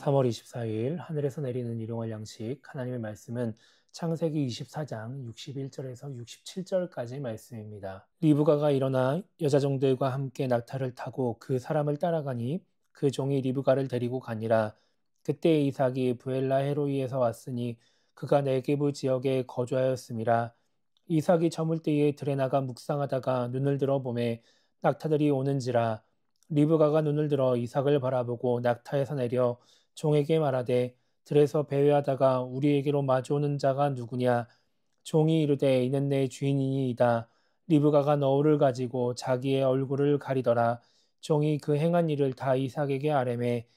3월 24일 하늘에서 내리는 일용할 양식 하나님의 말씀은 창세기 24장 61절에서 67절까지 말씀입니다. 리브가가 일어나 여자종들과 함께 낙타를 타고 그 사람을 따라가니 그 종이 리브가를 데리고 가니라. 그때 이삭이 부엘라 헤로이에서 왔으니 그가 네게부 지역에 거주하였음이라. 이삭이 저물 때에 들에 나가 묵상하다가 눈을 들어 보매 낙타들이 오는지라. 리브가가 눈을 들어 이삭을 바라보고 낙타에서 내려 종에게 말하되 들에서 배회하다가 우리에게로 마주오는 자가 누구냐. 종이 이르되 이는 내 주인이니이다. 리브가가 너울을 가지고 자기의 얼굴을 가리더라. 종이 그 행한 일을 다 이삭에게 아뢰매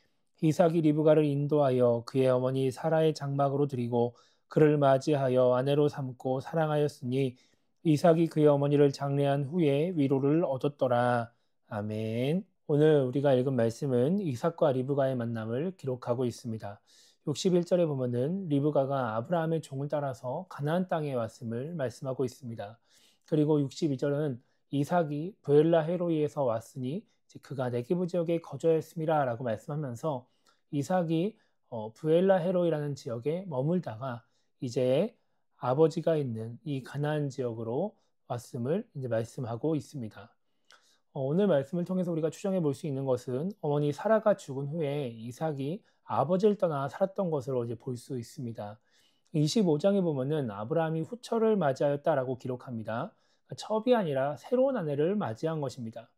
이삭이 리브가를 인도하여 그의 어머니 사라의 장막으로 들이고 그를 맞이하여 아내로 삼고 사랑하였으니 이삭이 그의 어머니를 장례한 후에 위로를 얻었더라. 아멘. 오늘 우리가 읽은 말씀은 이삭과 리브가의 만남을 기록하고 있습니다. 61절에 보면은 리브가가 아브라함의 종을 따라서 가나안 땅에 왔음을 말씀하고 있습니다. 그리고 62절은 이삭이 브엘라 헤로이에서 왔으니 그가 네게부 지역에 거주했습니다 라고 말씀하면서 이삭이 브엘라 헤로이라는 지역에 머물다가 이제 아버지가 있는 이 가나안 지역으로 왔음을 이제 말씀하고 있습니다. 오늘 말씀을 통해서 우리가 추정해 볼 수 있는 것은 어머니 사라가 죽은 후에 이삭이 아버지를 떠나 살았던 것으로 이제 볼 수 있습니다. 25장에 보면은 아브라함이 후처를 맞이하였다라고 기록합니다. 첩이 아니라 새로운 아내를 맞이한 것입니다.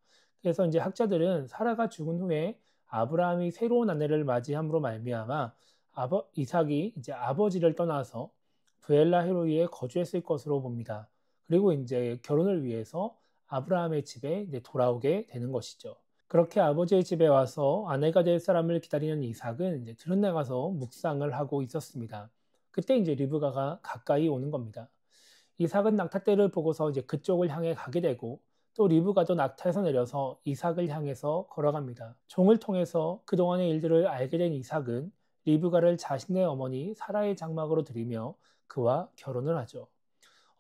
그래서 이제 학자들은 사라가 죽은 후에 아브라함이 새로운 아내를 맞이함으로 말미암아 이삭이 이제 아버지를 떠나서 브엘라 헤로이에 거주했을 것으로 봅니다. 그리고 이제 결혼을 위해서 아브라함의 집에 이제 돌아오게 되는 것이죠. 그렇게 아버지의 집에 와서 아내가 될 사람을 기다리는 이삭은 이제 들은 나가서 묵상을 하고 있었습니다. 그때 이제 리브가가 가까이 오는 겁니다. 이삭은 낙타떼를 보고서 이제 그쪽을 향해 가게 되고 또 리브가도 낙타에서 내려서 이삭을 향해서 걸어갑니다. 종을 통해서 그동안의 일들을 알게 된 이삭은 리브가를 자신의 어머니 사라의 장막으로 들이며 그와 결혼을 하죠.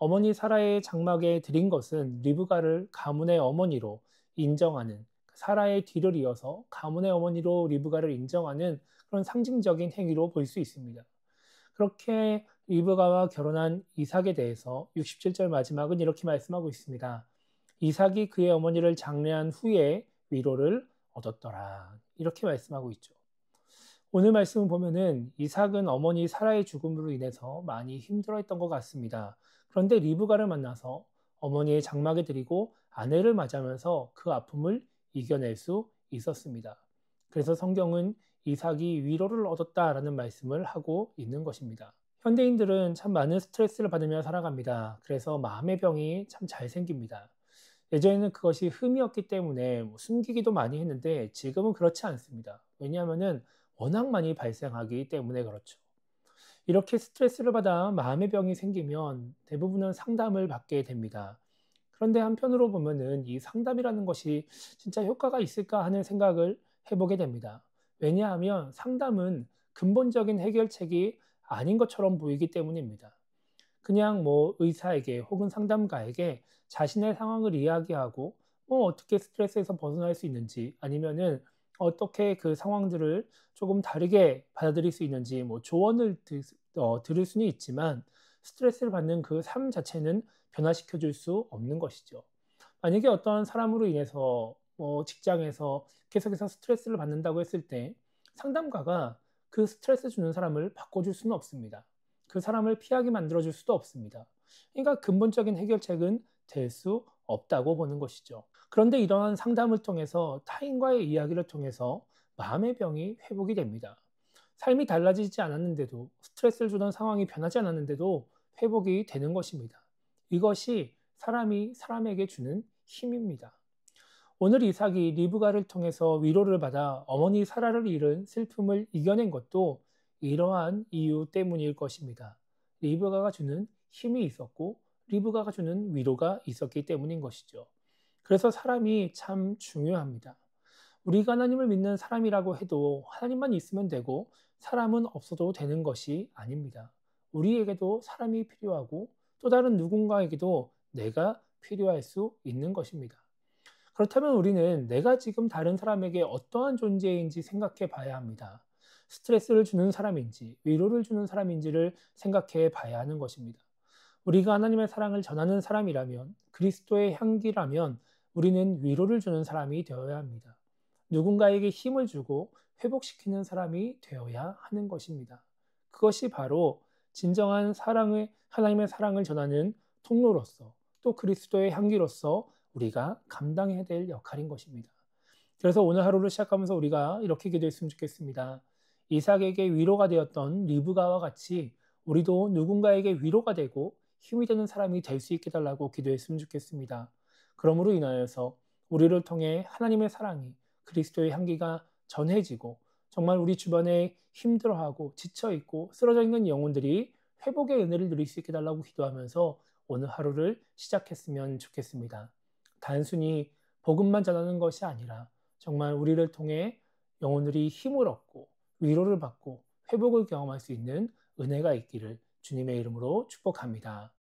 어머니 사라의 장막에 들인 것은 리브가를 가문의 어머니로 인정하는, 사라의 뒤를 이어서 가문의 어머니로 리브가를 인정하는 그런 상징적인 행위로 볼 수 있습니다. 그렇게 리브가와 결혼한 이삭에 대해서 67절 마지막은 이렇게 말씀하고 있습니다. 이삭이 그의 어머니를 장례한 후에 위로를 얻었더라. 이렇게 말씀하고 있죠. 오늘 말씀을 보면은 이삭은 어머니 사라의 죽음으로 인해서 많이 힘들어했던 것 같습니다. 그런데 리브가를 만나서 어머니의 장막에 들이고 아내를 맞이하면서 그 아픔을 이겨낼 수 있었습니다. 그래서 성경은 이삭이 위로를 얻었다라는 말씀을 하고 있는 것입니다. 현대인들은 참 많은 스트레스를 받으며 살아갑니다. 그래서 마음의 병이 참 잘 생깁니다. 예전에는 그것이 흠이었기 때문에 숨기기도 많이 했는데 지금은 그렇지 않습니다. 왜냐하면은 워낙 많이 발생하기 때문에 그렇죠. 이렇게 스트레스를 받아 마음의 병이 생기면 대부분은 상담을 받게 됩니다. 그런데 한편으로 보면은 이 상담이라는 것이 진짜 효과가 있을까 하는 생각을 해보게 됩니다. 왜냐하면 상담은 근본적인 해결책이 아닌 것처럼 보이기 때문입니다. 그냥 뭐 의사에게 혹은 상담가에게 자신의 상황을 이야기하고 뭐 어떻게 스트레스에서 벗어날 수 있는지 아니면은 어떻게 그 상황들을 조금 다르게 받아들일 수 있는지 뭐 조언을 들을 수는 있지만 스트레스를 받는 그 삶 자체는 변화시켜 줄 수 없는 것이죠. 만약에 어떤 사람으로 인해서 뭐 직장에서 계속해서 스트레스를 받는다고 했을 때 상담가가 그 스트레스 주는 사람을 바꿔줄 수는 없습니다. 그 사람을 피하게 만들어줄 수도 없습니다. 그러니까 근본적인 해결책은 될 수 없다고 보는 것이죠. 그런데 이러한 상담을 통해서 타인과의 이야기를 통해서 마음의 병이 회복이 됩니다. 삶이 달라지지 않았는데도 스트레스를 주던 상황이 변하지 않았는데도 회복이 되는 것입니다. 이것이 사람이 사람에게 주는 힘입니다. 오늘 이삭이 리브가를 통해서 위로를 받아 어머니 사라를 잃은 슬픔을 이겨낸 것도 이러한 이유 때문일 것입니다. 리브가가 주는 힘이 있었고 리브가가 주는 위로가 있었기 때문인 것이죠. 그래서 사람이 참 중요합니다. 우리가 하나님을 믿는 사람이라고 해도 하나님만 있으면 되고 사람은 없어도 되는 것이 아닙니다. 우리에게도 사람이 필요하고 또 다른 누군가에게도 내가 필요할 수 있는 것입니다. 그렇다면 우리는 내가 지금 다른 사람에게 어떠한 존재인지 생각해 봐야 합니다. 스트레스를 주는 사람인지 위로를 주는 사람인지를 생각해 봐야 하는 것입니다. 우리가 하나님의 사랑을 전하는 사람이라면, 그리스도의 향기라면 우리는 위로를 주는 사람이 되어야 합니다. 누군가에게 힘을 주고 회복시키는 사람이 되어야 하는 것입니다. 그것이 바로 진정한 하나님의 사랑을 전하는 통로로서, 또 그리스도의 향기로서 우리가 감당해야 될 역할인 것입니다. 그래서 오늘 하루를 시작하면서 우리가 이렇게 기도했으면 좋겠습니다. 이삭에게 위로가 되었던 리브가와 같이 우리도 누군가에게 위로가 되고 힘이 되는 사람이 될 수 있게 달라고 기도했으면 좋겠습니다. 그러므로 인하여서 우리를 통해 하나님의 사랑이, 그리스도의 향기가 전해지고 정말 우리 주변에 힘들어하고 지쳐있고 쓰러져 있는 영혼들이 회복의 은혜를 누릴 수 있게 달라고 기도하면서 오늘 하루를 시작했으면 좋겠습니다. 단순히 복음만 전하는 것이 아니라 정말 우리를 통해 영혼들이 힘을 얻고 위로를 받고 회복을 경험할 수 있는 은혜가 있기를 주님의 이름으로 축복합니다.